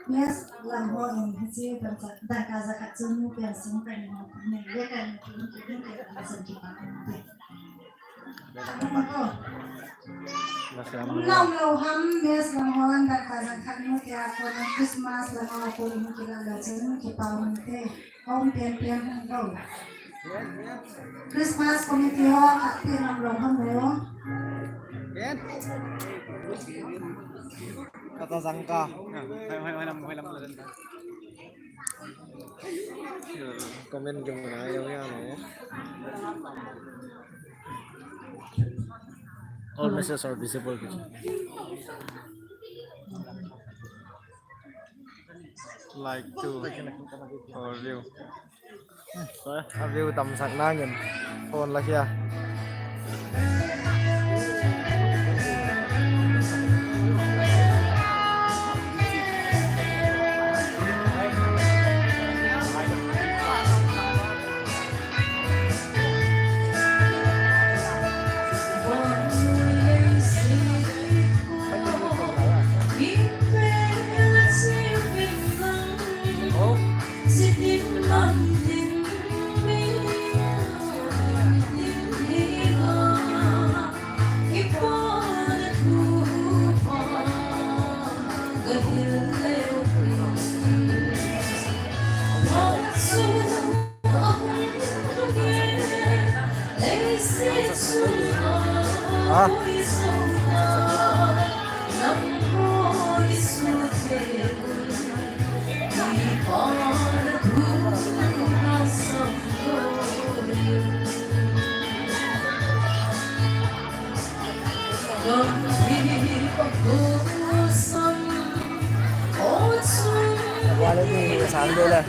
Yes, lambo yang kecil dan kaza kacung yang simpan menyekan ini sedikit. Nam loham mes lamhoan dan kaza kacung yang aku Christmas dan aku ini kita lajeng kita mungkin om pian hongkong. Christmas committee ho aktif nam loham ho. Kata sangka. Komen gimana ayamnya ya? All messages are visible. Like to for view. View tầm sạc na nhìn phone là kia. Qua đây thì sáng đây là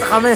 kami.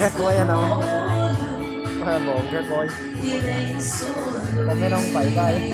Ghét coi anh không? Hay buồn ghét coi. Còn cái nông phải đây.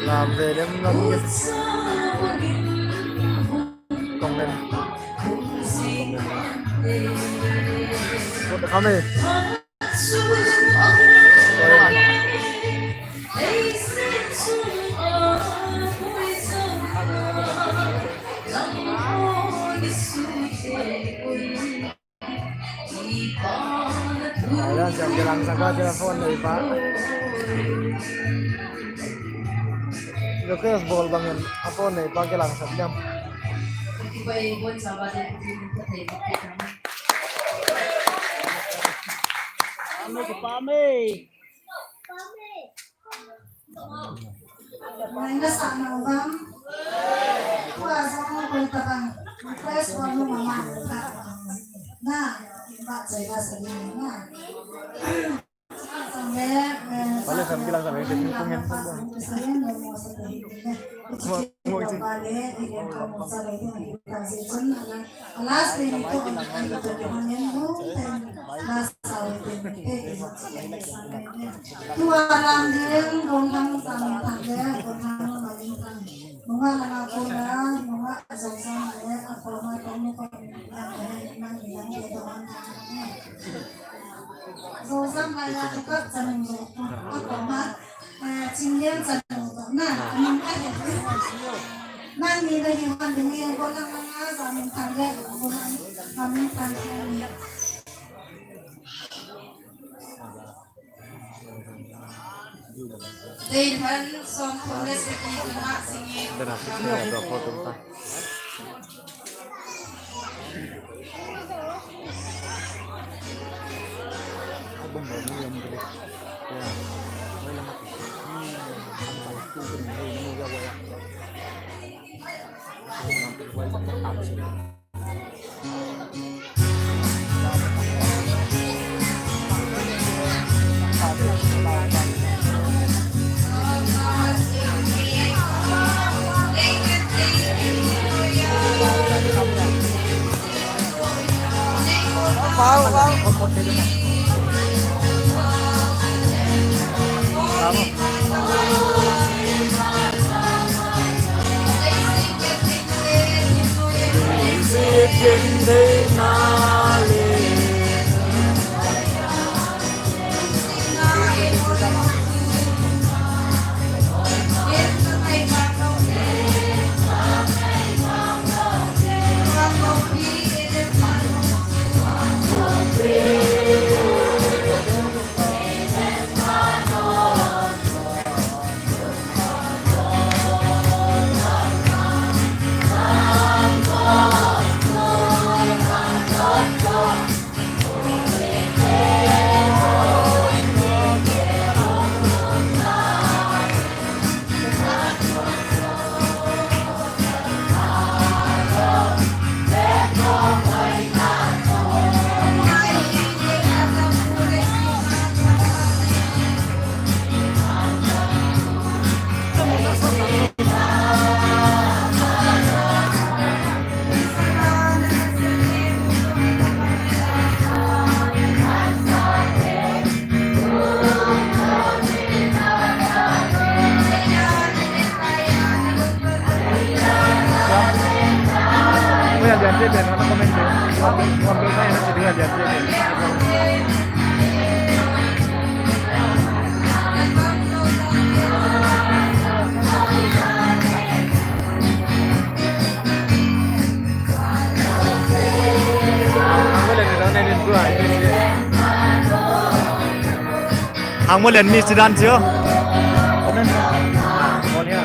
Làm về đêm lâm nhất còn lên một kami Ayan, jam gelang sangka telepon dari Pak. Lukas bol bangun apa nih Pak gelang jam. Iba-ibon sa batin din kita. Nangga sana bang, kuasa mo kulta bang, request mo mama ka. Na, mbak saya sendiri na. Boleh saya bilang sama yang jadi pengen. Saya nggak mau sedih. Mau itu. Balik, tidak kamu salah itu kasih sana. Alas ini tuh anak tujuan yang bukan. Alas sawit ini. Tuaran dia gondang tangan tangga, gondang malingkan. Bunga anak kuda, bunga asal-asal ada apa macamnya yang dia doang. Zosan kaya dekat sana, apa mat, cinggian sana. Nah, minta itu. Nanti lagi pandemi yang gondang mana, sama tangga, gondang kami tangga. Dayhan som pulis iti na singit. Dan aku sudah ada foto Pak. Abang baru yang beli. Ya. Janji dan mana komen deh. Ngambil saya nanti dengan janji. Hàng một lần mì Sudan chưa? Ngon nhá.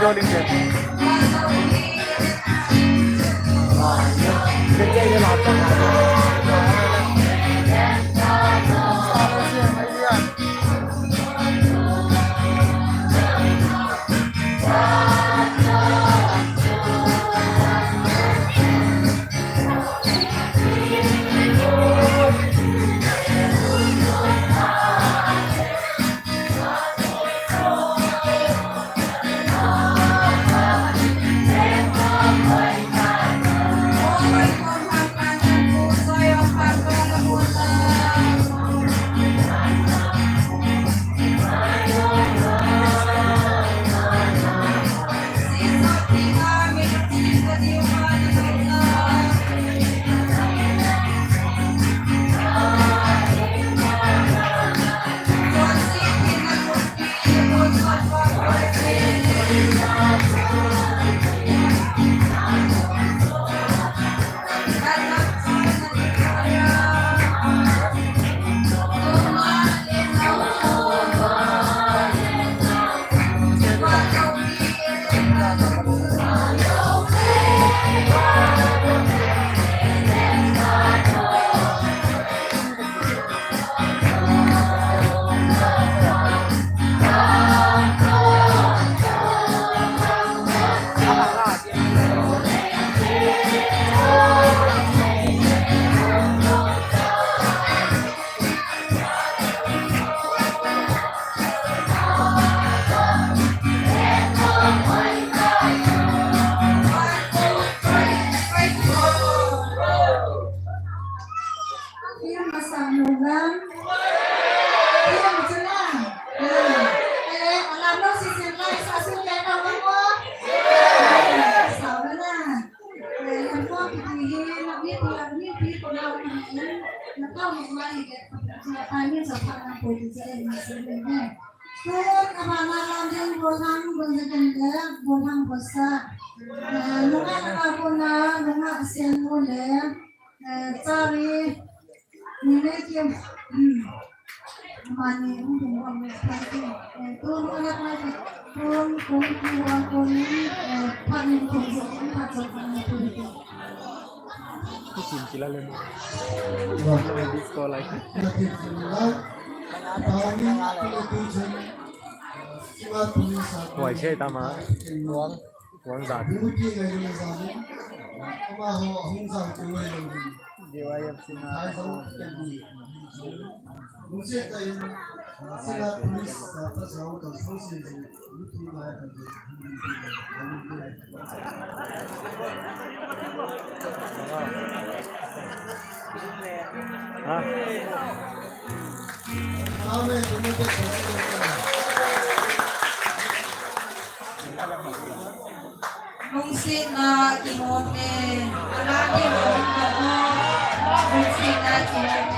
video đi kìa. Cái chơi như là trong Iya masamugan. Iya menjelang. Alam mo si Sirla sa sulit ang mo. Sabi na. Ang po pilihin na dito na natawag mahigit pagkakanin sa parang pwede sa mga kung kamamalang din bulang ganda bulang basa. Nunga ako na nunga asin ulit. Sorry. Nilagyan mani untuk memperbaiki turun lagi turun paling konsisten macam itu. Kucing kilala mo. Wala di sekolah. Hoài chơi ta mà Quang giặt Điều ai em xin Mungsi na kimote, alagi mo ako. Mungsi na kimote.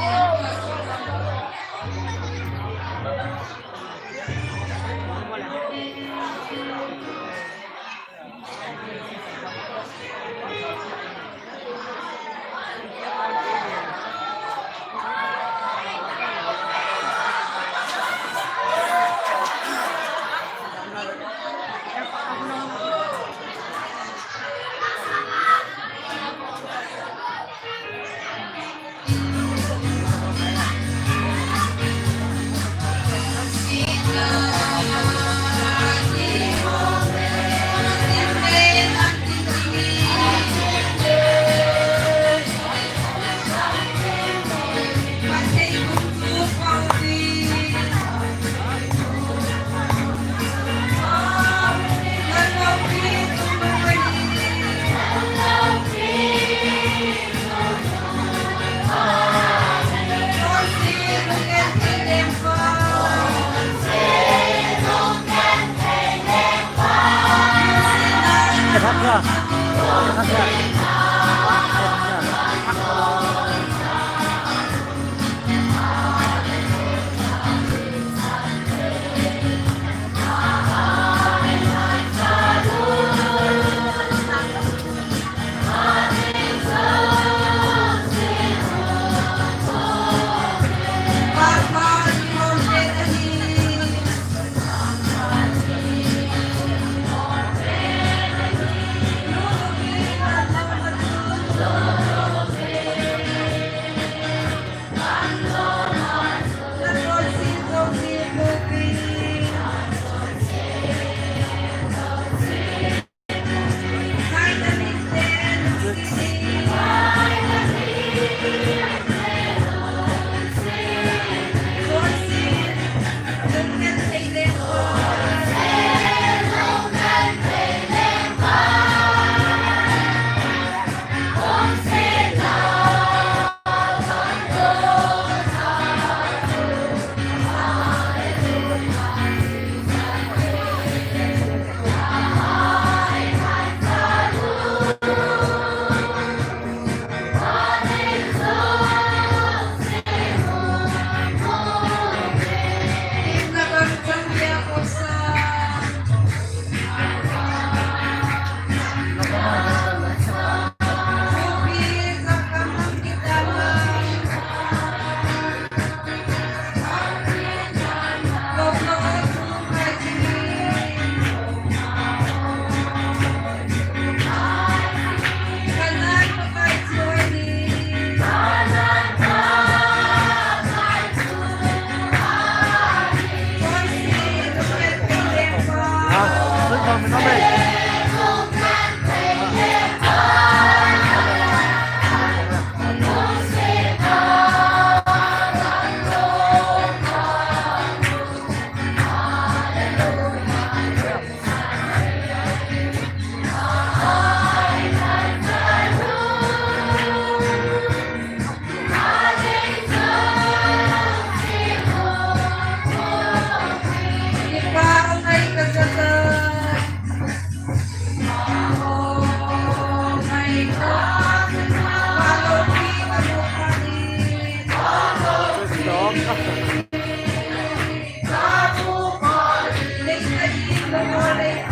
Ikaw ay kagatan. Oh my God. Walupi, walupanin. Lingkayin, walupanin.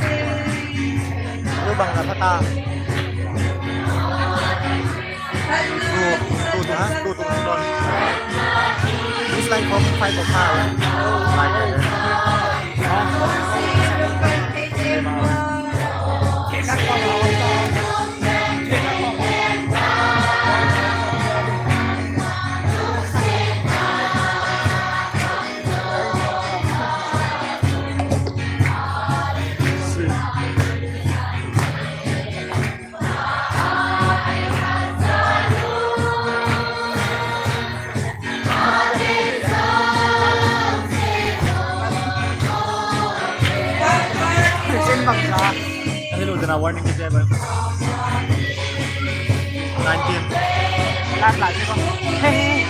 Ano bang nakata? Tutok doon. It's like from 5 to 5. Like hello, the warning is ever 19. Lahat ito. Hey.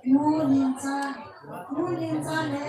Mu ninja le